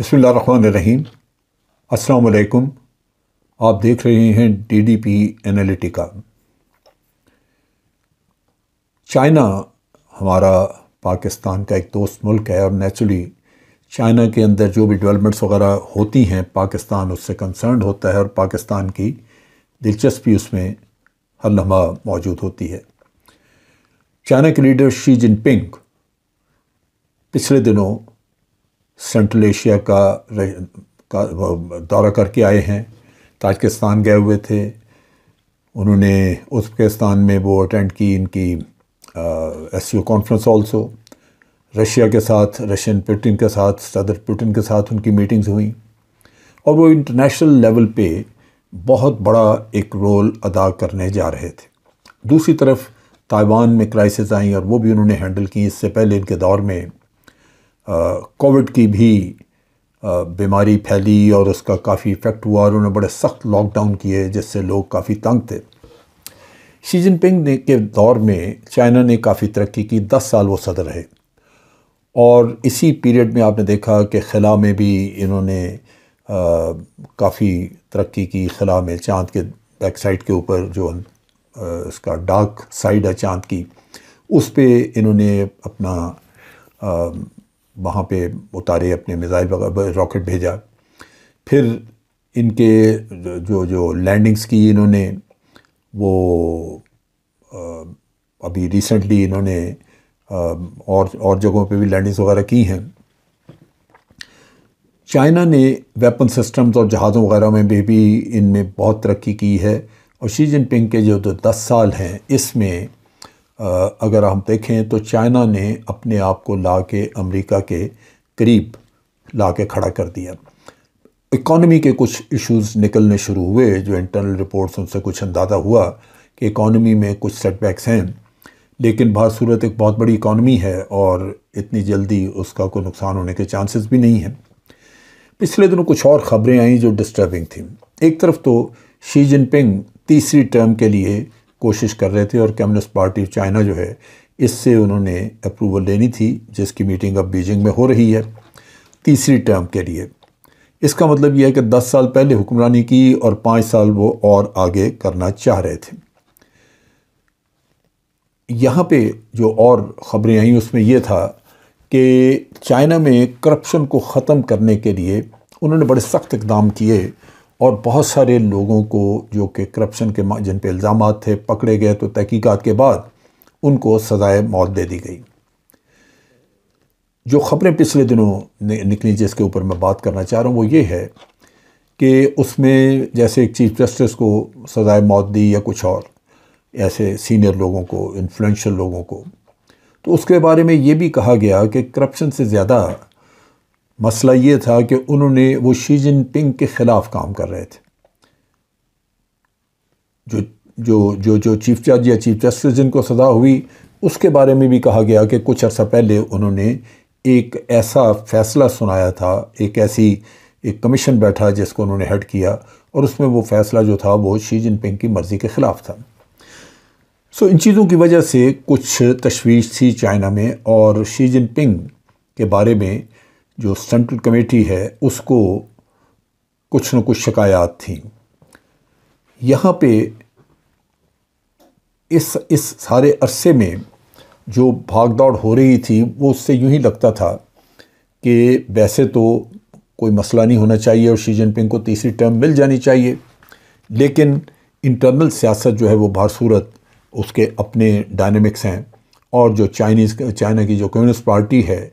بسم اللہ الرحمن الرحیم۔ السلام علیکم۔ آپ دیکھ رہے ہیں D D P Analytica. China ہمارا پاکستان کا ایک دوست ملک ہے، اور نیچرلی چائنا کے اندر جو بھی ڈیولپمنٹس وغیرہ ہوتی ہیں پاکستان اس سے کنسرنڈ ہوتا ہے، اور پاکستان کی دلچسپی اس میں ہر لمحہ موجود ہوتی ہے۔ چائنا کے لیڈر شی جن پنگ پچھلے دنوں سینٹرل ایشیا کا دورہ کر کے آئے ہیں۔ تاجکستان گئے ہوئے تھے، انہوں نے ازبکستان میں وہ اٹینڈ کی ان کی SCO کانفرنس آلسو۔ رشیا کے ساتھ رشین پوٹن کے ساتھ صدر پوٹن کے ساتھ ان کی میٹنگز ہوئیں، اور وہ انٹرنیشنل لیول پہ بہت بڑا ایک رول ادا کرنے جا رہے تھے۔ دوسری طرف تائیوان میں کرائسس آئیں، اور وہ بھی انہوں نے ہینڈل کی۔ اس سے پہلے ان کے دور میں کووڈ کی بھی بیماری پھیلی اور اس کا کافی ایفیکٹ ہوا، اور انہوں نے بڑے سخت لاک ڈاؤن کیے جس سے لوگ کافی تنگ تھے۔ شی جن پنگ کے دور میں چائنا نے کافی ترقی کی، 10 سال وہ صدر رہے، اور اسی پیریڈ میں آپ نے دیکھا کہ خلا میں بھی انہوں نے کافی ترقی کی۔ خلا میں چاند کے بیک سائڈ کے اوپر جو اس کا ڈارک سائڈ ہے چاند کی، اس پہ انہوں نے اپنا وہاں پہ اتارے اپنے میزائل راکٹ بھیجا۔ پھر ان کے جو لینڈنگز کی انہوں نے، وہ ابھی ریسنٹلی انہوں نے اور جگہوں پہ بھی لینڈنگز وغیرہ کی ہیں۔ چائنا نے ویپن سسٹمز اور جہازوں وغیرہ میں بھی ان میں بہت ترقی کی ہے، اور شی جن پنگ کے جو 10 سال ہیں اس میں اگر ہم دیکھیں تو چائنا نے اپنے آپ کو لا کے امریکہ کے قریب لا کے کھڑا کر دیا۔ اکانومی کے کچھ ایشوز نکلنے شروع ہوئے، جو انٹرنل رپورٹس ان سے کچھ اندازہ ہوا کہ اکانومی میں کچھ سیٹ بیکس ہیں، لیکن بہر صورت ایک بہت بڑی اکانومی ہے اور اتنی جلدی اس کا کوئی نقصان ہونے کے چانسز بھی نہیں ہیں۔ پچھلے دنوں کچھ اور خبریں آئیں جو ڈسٹربنگ تھیں۔ ایک طرف تو شی جن پنگ تیسری ٹرم کے لیے کوشش کر رہے تھے، اور کمیونسٹ پارٹی آف چائنا جو ہے اس سے انہوں نے اپروول لینی تھی، جس کی میٹنگ اب بیجنگ میں ہو رہی ہے تیسری ٹرم کے لیے۔ اس کا مطلب یہ ہے کہ 10 سال پہلے حکمرانی کی اور 5 سال وہ اور آگے کرنا چاہ رہے تھے۔ یہاں پہ جو اور خبریں آئیں اس میں یہ تھا کہ چائنا میں کرپشن کو ختم کرنے کے لیے انہوں نے بڑے سخت اقدام کیے، اور بہت سارے لوگوں کو جو کہ کرپشن کے جن پہ الزامات تھے پکڑے گئے، تو تحقیقات کے بعد ان کو سزائے موت دے دی گئی۔ جو خبریں پچھلے دنوں نکلی جس کے اوپر میں بات کرنا چاہ رہا ہوں وہ یہ ہے کہ اس میں جیسے ایک چیف جسٹس کو سزائے موت دی یا کچھ اور ایسے سینئر لوگوں کو، انفلوئنشل لوگوں کو، تو اس کے بارے میں یہ بھی کہا گیا کہ کرپشن سے زیادہ مسئلہ یہ تھا کہ انہوں نے وہ شی جن پنگ کے خلاف کام کر رہے تھے۔ جو چیف جج یا چیف جسٹس جن کو سزا ہوئی، اس کے بارے میں بھی کہا گیا کہ کچھ عرصہ پہلے انہوں نے ایک ایسا فیصلہ سنایا تھا، ایک کمیشن بیٹھا جس کو انہوں نے ہیڈ کیا، اور اس میں وہ فیصلہ جو تھا وہ شی جن پنگ کی مرضی کے خلاف تھا۔ ان چیزوں کی وجہ سے کچھ تشویش تھی چائنا میں، اور شی جن پنگ کے بارے میں جو سینٹرل کمیٹی ہے اس کو کچھ نہ کچھ شکایات تھیں۔ یہاں پہ اس سارے عرصے میں جو بھاگ دوڑ ہو رہی تھی وہ اس سے یوں ہی لگتا تھا کہ ویسے تو کوئی مسئلہ نہیں ہونا چاہیے اور شی جن پنگ کو تیسری ٹرم مل جانی چاہیے، لیکن انٹرنل سیاست جو ہے وہ بہر صورت اس کے اپنے ڈائنامکس ہیں، اور جو چائنا کی جو کمیونسٹ پارٹی ہے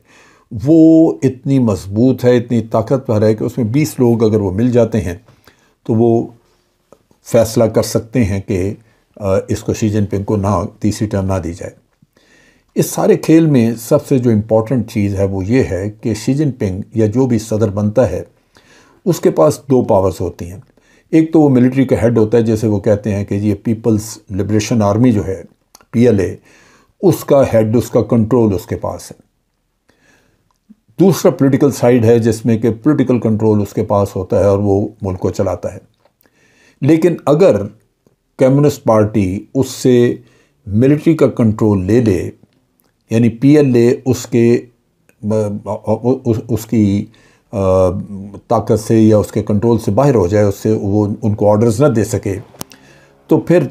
وہ اتنی مضبوط ہے، اتنی طاقتور ہے کہ اس میں 20 لوگ اگر وہ مل جاتے ہیں تو وہ فیصلہ کر سکتے ہیں کہ اس کو شی جن پنگ کو تیسری ٹرم نہ دی جائے۔ اس سارے کھیل میں سب سے جو امپورٹنٹ چیز ہے وہ یہ ہے کہ شی جن پنگ یا جو بھی صدر بنتا ہے اس کے پاس 2 پاورز ہوتی ہیں۔ ایک تو وہ ملٹری کا ہیڈ ہوتا ہے، جیسے وہ کہتے ہیں کہ یہ پیپلز لبریشن آرمی جو ہے PLA، اس کا ہیڈ، اس کا کنٹرول اس کے پاس ہے۔ دوسرا پولیٹیکل سائیڈ ہے جس میں کہ پولیٹیکل کنٹرول اس کے پاس ہوتا ہے اور وہ ملک کو چلاتا ہے۔ لیکن اگر کمیونسٹ پارٹی اس سے ملٹری کا کنٹرول لے لے، یعنی PLA اس کی طاقت سے یا اس کے کنٹرول سے باہر ہو جائے، اس سے وہ ان کو آرڈرز نہ دے سکے، تو پھر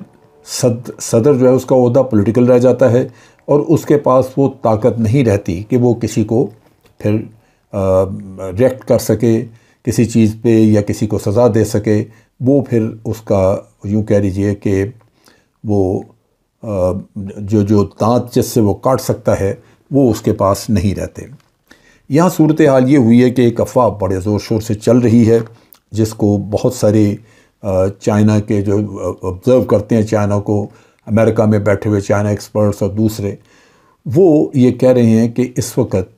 صدر جو ہے اس کا عہدہ پولیٹیکل رہ جاتا ہے، اور اس کے پاس وہ طاقت نہیں رہتی کہ وہ کسی کو پھر ریئیکٹ کر سکے کسی چیز پہ یا کسی کو سزا دے سکے۔ وہ پھر اس کا یوں کہہ لیجئے کہ وہ جو دانت جس سے وہ کاٹ سکتا ہے وہ اس کے پاس نہیں رہتے۔ یہاں صورتحال یہ ہوئی ہے کہ ایک افواہ بڑے زور شور سے چل رہی ہے، جس کو بہت سارے چائنا کے جو آبزرو کرتے ہیں چائنا کو، امریکہ میں بیٹھے ہوئے چائنا ایکسپرٹس اور دوسرے، وہ یہ کہہ رہے ہیں کہ اس وقت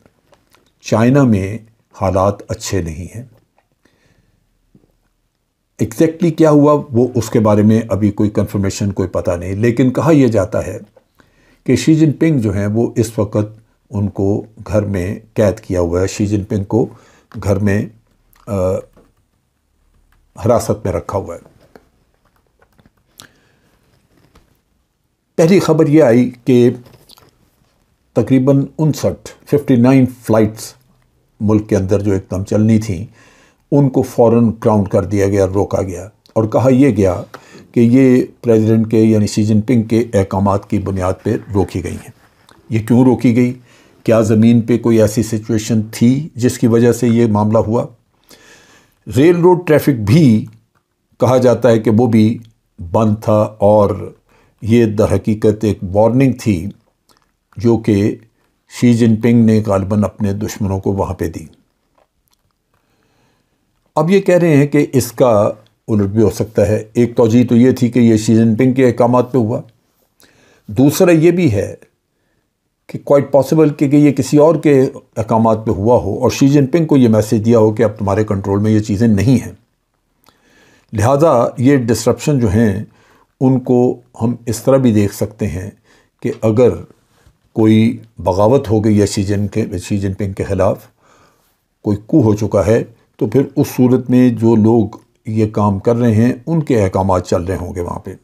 چائنا میں حالات اچھے نہیں ہیں۔ ایگزیکٹلی کیا ہوا وہ اس کے بارے میں ابھی کوئی کنفرمیشن کوئی پتہ نہیں، لیکن کہا یہ جاتا ہے کہ شی جن پنگ جو ہیں وہ اس وقت ان کو گھر میں قید کیا ہوا ہے، شی جن پنگ کو گھر میں حراست میں رکھا ہوا ہے۔ پہلی خبر یہ آئی کہ تقریباً 59 فلائٹس ملک کے اندر جو ایک دم چلنی تھیں ان کو فوراً گراؤنڈ کر دیا گیا، روکا گیا، اور کہا یہ گیا کہ یہ پریزیڈنٹ کے یعنی شی جن پنگ کے احکامات کی بنیاد پہ روکی گئی ہیں۔ یہ کیوں روکی گئی؟ کیا زمین پہ کوئی ایسی سچویشن تھی جس کی وجہ سے یہ معاملہ ہوا؟ ریل روڈ ٹریفک بھی کہا جاتا ہے کہ وہ بھی بند تھا، اور یہ در حقیقت ایک وارننگ تھی جو کہ شی جن پنگ نے غالباً اپنے دشمنوں کو وہاں پہ دی۔ اب یہ کہہ رہے ہیں کہ اس کا الٹ بھی ہو سکتا ہے۔ ایک توجہ تو یہ تھی کہ یہ شی جن پنگ کے احکامات پہ ہوا، دوسرا یہ بھی ہے کہ کوائٹ پاسبل کہ یہ کسی اور کے احکامات پہ ہوا ہو اور شی جن پنگ کو یہ میسج دیا ہو کہ اب تمہارے کنٹرول میں یہ چیزیں نہیں ہیں۔ لہٰذا یہ ڈسرپشن جو ہیں ان کو ہم اس طرح بھی دیکھ سکتے ہیں کہ اگر کوئی بغاوت ہو گئی ہے شی جن پنگ کے خلاف، کوئی کو ہو چکا ہے، تو پھر اس صورت میں جو لوگ یہ کام کر رہے ہیں ان کے احکامات چل رہے ہوں گے وہاں پہ۔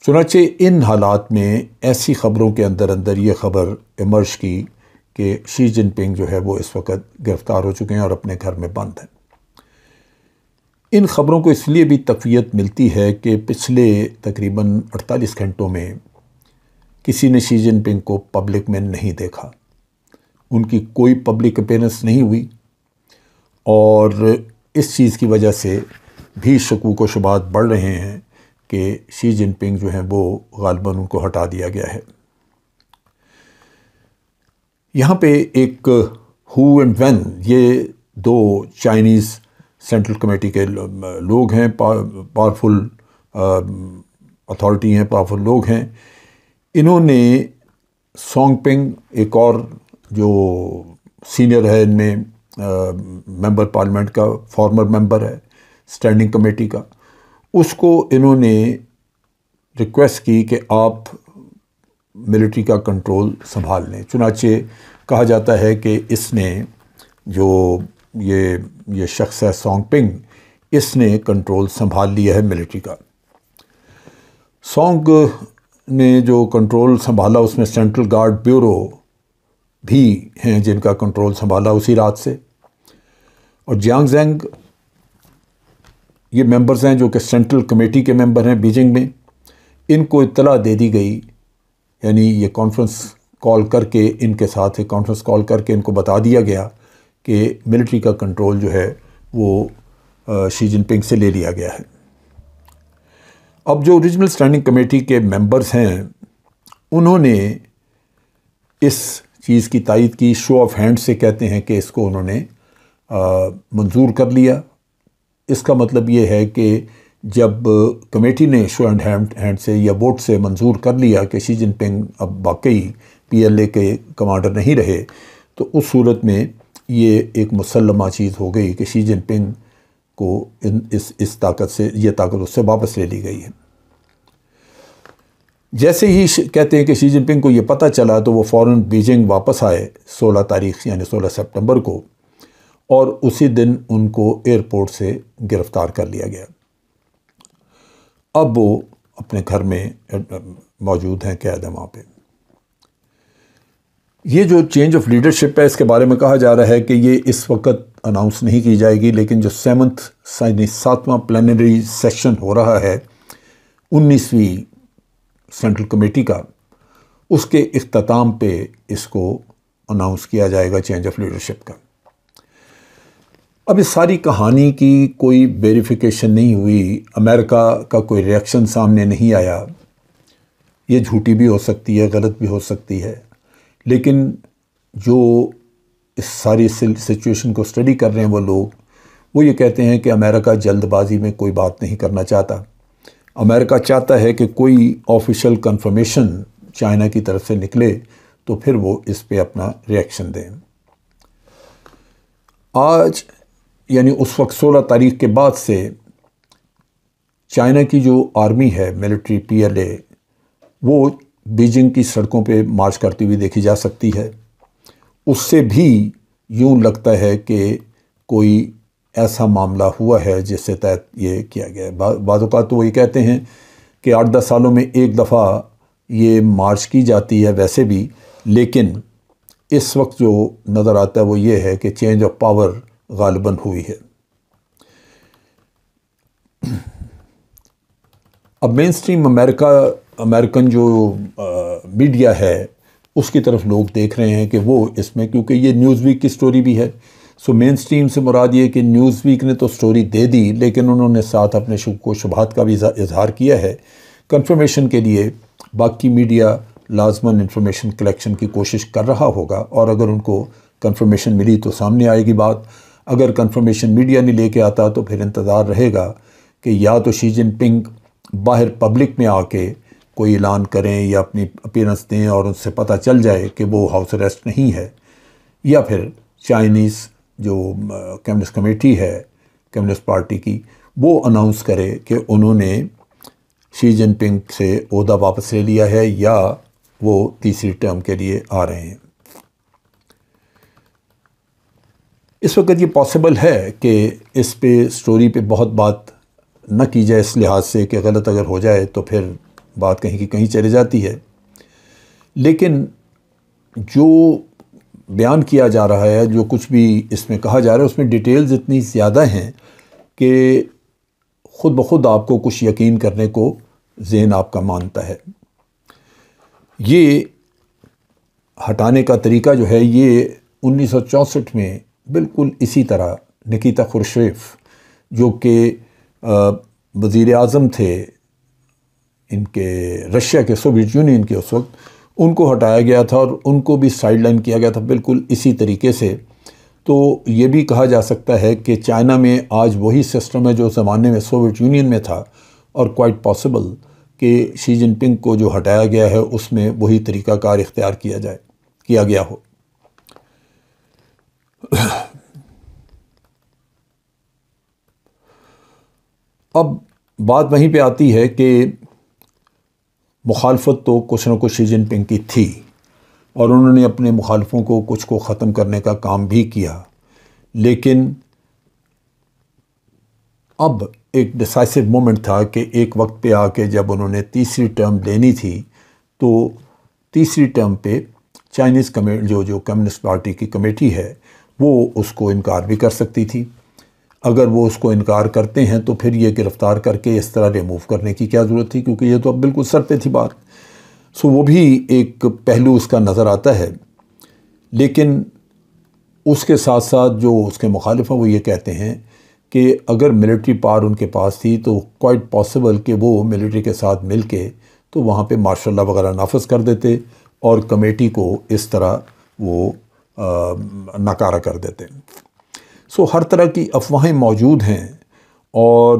چنانچہ ان حالات میں ایسی خبروں کے اندر اندر یہ خبر ایمرج کی کہ شی جن پنگ جو ہے وہ اس وقت گرفتار ہو چکے ہیں اور اپنے گھر میں بند ہیں۔ ان خبروں کو اس لیے بھی تقویت ملتی ہے کہ پچھلے تقریباً 48 گھنٹوں میں کسی نے شی جن پنگ کو پبلک میں نہیں دیکھا، ان کی کوئی پبلک اپیرنس نہیں ہوئی، اور اس چیز کی وجہ سے بھی شکوک و شبہات بڑھ رہے ہیں کہ شی جن پنگ جو ہیں وہ غالباً ان کو ہٹا دیا گیا ہے۔ یہاں پہ ایک ہو اینڈ وین، یہ دو چائنیز سینٹرل کمیٹی کے لوگ ہیں، پاورفل اتھارٹی ہیں، پاورفل لوگ ہیں۔ انہوں نے سونگ پنگ، ایک اور جو سینئر ہے ان میں ممبر پارلیمنٹ کا، فارمر ممبر ہے اسٹینڈنگ کمیٹی کا، اس کو انہوں نے ریکویسٹ کی کہ آپ ملٹری کا کنٹرول سنبھال لیں۔ چنانچہ کہا جاتا ہے کہ اس نے جو یہ شخص ہے سونگ پنگ، اس نے کنٹرول سنبھال لیا ہے ملٹری کا۔ سونگ نے جو کنٹرول سنبھالا اس میں سینٹرل گارڈ بیورو بھی ہیں جن کا کنٹرول سنبھالا اسی رات سے، اور جیانگ زینگ یہ ممبرز ہیں جو کہ سینٹرل کمیٹی کے ممبر ہیں بیجنگ میں، ان کو اطلاع دے دی گئی، یعنی یہ کانفرنس کال کر کے ان کے ساتھ ایک کانفرنس کال کر کے ان کو بتا دیا گیا کہ ملٹری کا کنٹرول جو ہے وہ شی جن پنگ سے لے لیا گیا ہے۔ اب جو اوریجنل اسٹینڈنگ کمیٹی کے ممبرز ہیں انہوں نے اس چیز کی تائید کی، شو آف ہینڈ سے کہتے ہیں کہ اس کو انہوں نے منظور کر لیا۔ اس کا مطلب یہ ہے کہ جب کمیٹی نے شو ہینڈ سے یا ووٹ سے منظور کر لیا کہ شی جن پنگ اب واقعی پی ایل اے کے کمانڈر نہیں رہے، تو اس صورت میں یہ ایک مسلمہ چیز ہو گئی کہ شی جن پنگ کو اس طاقت سے، یہ طاقت اس سے واپس لے لی گئی ہے۔ جیسے ہی کہتے ہیں کہ شی جن پنگ کو یہ پتہ چلا تو وہ فوراً بیجنگ واپس آئے 16 تاریخ یعنی 16 سپٹمبر کو، اور اسی دن ان کو ایئرپورٹ سے گرفتار کر لیا گیا۔ اب وہ اپنے گھر میں موجود ہیں، قید ہیں وہاں پہ۔ یہ جو چینج آف لیڈرشپ ہے اس کے بارے میں کہا جا رہا ہے کہ یہ اس وقت اناؤنس نہیں کی جائے گی، لیکن جو 7واں پلینری سیشن ہو رہا ہے 19ویں سینٹرل کمیٹی کا، اس کے اختتام پہ اس کو اناؤنس کیا جائے گا چینج آف لیڈرشپ کا۔ اب اس ساری کہانی کی کوئی ویریفیکیشن نہیں ہوئی، امریکہ کا کوئی ریئیکشن سامنے نہیں آیا۔ یہ جھوٹی بھی ہو سکتی ہے، غلط بھی ہو سکتی ہے، لیکن جو اس ساری سچویشن کو اسٹڈی کر رہے ہیں وہ لوگ، وہ یہ کہتے ہیں کہ امریکہ جلد بازی میں کوئی بات نہیں کرنا چاہتا۔ امریکہ چاہتا ہے کہ کوئی آفیشیل کنفرمیشن چائنا کی طرف سے نکلے تو پھر وہ اس پہ اپنا ریئیکشن دیں۔ آج یعنی اس وقت 16 تاریخ کے بعد سے چائنا کی جو آرمی ہے، ملٹری PLA، وہ بیجنگ کی سڑکوں پہ مارچ کرتی ہوئی دیکھی جا سکتی ہے۔ اس سے بھی یوں لگتا ہے کہ کوئی ایسا معاملہ ہوا ہے جس سے تحت یہ کیا گیا ہے۔ بعض اوقات تو وہ یہ کہتے ہیں کہ 8-10 سالوں میں ایک دفعہ یہ مارچ کی جاتی ہے ویسے بھی، لیکن اس وقت جو نظر آتا ہے وہ یہ ہے کہ چینج آف پاور غالباً ہوئی ہے۔ اب مین سٹریم امریکن جو میڈیا ہے اس کی طرف لوگ دیکھ رہے ہیں کہ وہ اس میں، کیونکہ یہ نیوز ویک کی سٹوری بھی ہے، سو مین سٹریم سے مراد یہ کہ نیوز ویک نے تو سٹوری دے دی، لیکن انہوں نے ساتھ اپنے شک و شبہات کا بھی اظہار کیا ہے۔ کنفرمیشن کے لیے باقی میڈیا لازماً انفارمیشن کلیکشن کی کوشش کر رہا ہوگا، اور اگر ان کو کنفرمیشن ملی تو سامنے آئے گی بات۔ اگر کنفرمیشن میڈیا نہیں لے کے آتا تو پھر انتظار رہے گا کہ یا تو شی جن پنگ باہر پبلک میں آ کے کوئی اعلان کریں یا اپنی اپیرنس دیں اور ان سے پتہ چل جائے کہ وہ ہاؤس اریسٹ نہیں ہے، یا پھر چائنیز جو کمیونسٹ کمیٹی ہے کمیونسٹ پارٹی کی، وہ اناؤنس کرے کہ انہوں نے شی جن پنگ سے عہدہ واپس لے لیا ہے یا وہ تیسری ٹرم کے لیے آ رہے ہیں۔ اس وقت یہ پاسبل ہے کہ اس پہ سٹوری پہ بہت بات نہ کی جائے، اس لحاظ سے کہ غلط اگر ہو جائے تو پھر بات کہیں کی کہیں چلی جاتی ہے، لیکن جو بیان کیا جا رہا ہے، جو کچھ بھی اس میں کہا جا رہا ہے، اس میں ڈیٹیلز اتنی زیادہ ہیں کہ خود بخود آپ کو کچھ یقین کرنے کو ذہن آپ کا مانتا ہے۔ یہ ہٹانے کا طریقہ جو ہے یہ 1964 میں بالکل اسی طرح نکیتا خروشچیف، جو کہ وزیر اعظم تھے ان کے رشیا کے، سوویت یونین کے اس وقت، ان کو ہٹایا گیا تھا اور ان کو بھی سائیڈ لائن کیا گیا تھا بالکل اسی طریقے سے۔ تو یہ بھی کہا جا سکتا ہے کہ چائنا میں آج وہی سسٹم ہے جو زمانے میں سوویت یونین میں تھا، اور کوائٹ پاسبل کہ شی جن پنگ کو جو ہٹایا گیا ہے اس میں وہی طریقہ کار اختیار کیا گیا ہو۔ اب بات وہیں پہ آتی ہے کہ مخالفت تو کچھ نہ کچھ شی جن پنگ کی تھی، اور انہوں نے اپنے مخالفوں کو کچھ کو ختم کرنے کا کام بھی کیا، لیکن اب ایک ڈیسائسو مومنٹ تھا کہ ایک وقت پہ آ کے جب انہوں نے تیسری ٹرم لینی تھی تو تیسری ٹرم پہ چائنیز جو کمیونسٹ پارٹی کی کمیٹی ہے وہ اس کو انکار بھی کر سکتی تھی۔ اگر وہ اس کو انکار کرتے ہیں تو پھر یہ گرفتار کر کے اس طرح ریموو کرنے کی کیا ضرورت تھی، کیونکہ یہ تو اب بالکل سر پہ تھی بات۔ سو وہ بھی ایک پہلو اس کا نظر آتا ہے، لیکن اس کے ساتھ ساتھ جو اس کے مخالف ہیں وہ یہ کہتے ہیں کہ اگر ملٹری پاور ان کے پاس تھی تو کوائٹ پاسبل کہ وہ ملٹری کے ساتھ مل کے تو وہاں پہ مارشل لا وغیرہ نافذ کر دیتے اور کمیٹی کو اس طرح وہ ناکارہ کر دیتے۔ سو ہر طرح کی افواہیں موجود ہیں، اور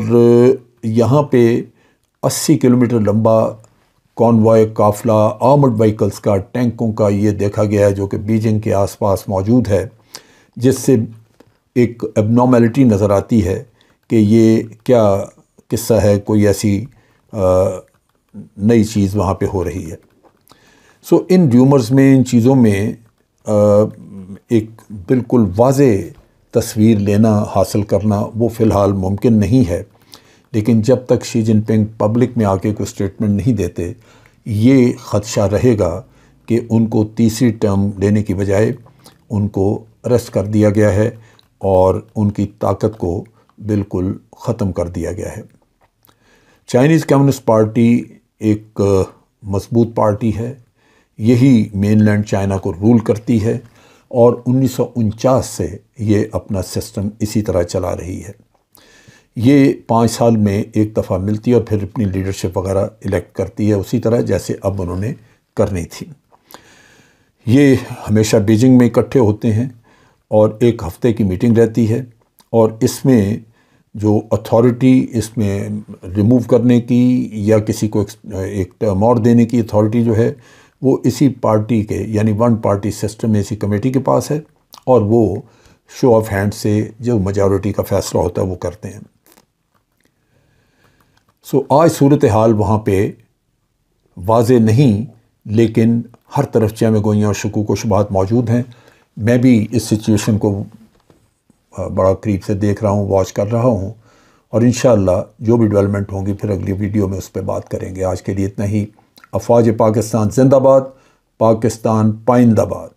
یہاں پہ 80 کلومیٹر لمبا کانوائے قافلہ آرمڈ وہیکلز کا، ٹینکوں کا یہ دیکھا گیا ہے جو کہ بیجنگ کے آس پاس موجود ہے، جس سے ایک ابنارمیلٹی نظر آتی ہے کہ یہ کیا قصہ ہے، کوئی ایسی نئی چیز وہاں پہ ہو رہی ہے۔ سو ان ریومرز میں، ان چیزوں میں ایک بالکل واضح تصویر لینا، حاصل کرنا وہ فی الحال ممکن نہیں ہے، لیکن جب تک شی جن پنگ پبلک میں آ کے کوئی سٹیٹمنٹ نہیں دیتے یہ خدشہ رہے گا کہ ان کو تیسری ٹرم دینے کی بجائے ان کو اریسٹ کر دیا گیا ہے اور ان کی طاقت کو بالکل ختم کر دیا گیا ہے۔ چائنیز کمیونسٹ پارٹی ایک مضبوط پارٹی ہے، یہی مین لینڈ چائنا کو رول کرتی ہے اور 1949 سے یہ اپنا سسٹم اسی طرح چلا رہی ہے۔ یہ 5 سال میں ایک دفعہ ملتی ہے اور پھر اپنی لیڈرشپ وغیرہ الیکٹ کرتی ہے اسی طرح جیسے اب انہوں نے کرنی تھی۔ یہ ہمیشہ بیجنگ میں اکٹھے ہوتے ہیں اور ایک ہفتے کی میٹنگ رہتی ہے اور اس میں جو اتھارٹی اس میں ریموو کرنے کی یا کسی کو ایک ٹرم اور دینے کی اتھارٹی جو ہے وہ اسی پارٹی کے یعنی ون پارٹی سسٹم میں اسی کمیٹی کے پاس ہے اور وہ شو آف ہینڈ سے جو میجورٹی کا فیصلہ ہوتا ہے وہ کرتے ہیں۔ آج صورتحال وہاں پہ واضح نہیں لیکن ہر طرف چہمے گوئیاں اور شکوک و شبہات موجود ہیں۔ میں بھی اس سچویشن کو بڑا قریب سے دیکھ رہا ہوں، واچ کر رہا ہوں اور انشاءاللہ جو بھی ڈیولپمنٹ ہوں گی پھر اگلی ویڈیو میں اس پہ بات کریں گے۔ آج کے لیے اتنا ہی۔ افواج پاکستان زندہ باد، پاکستان پائندہ باد۔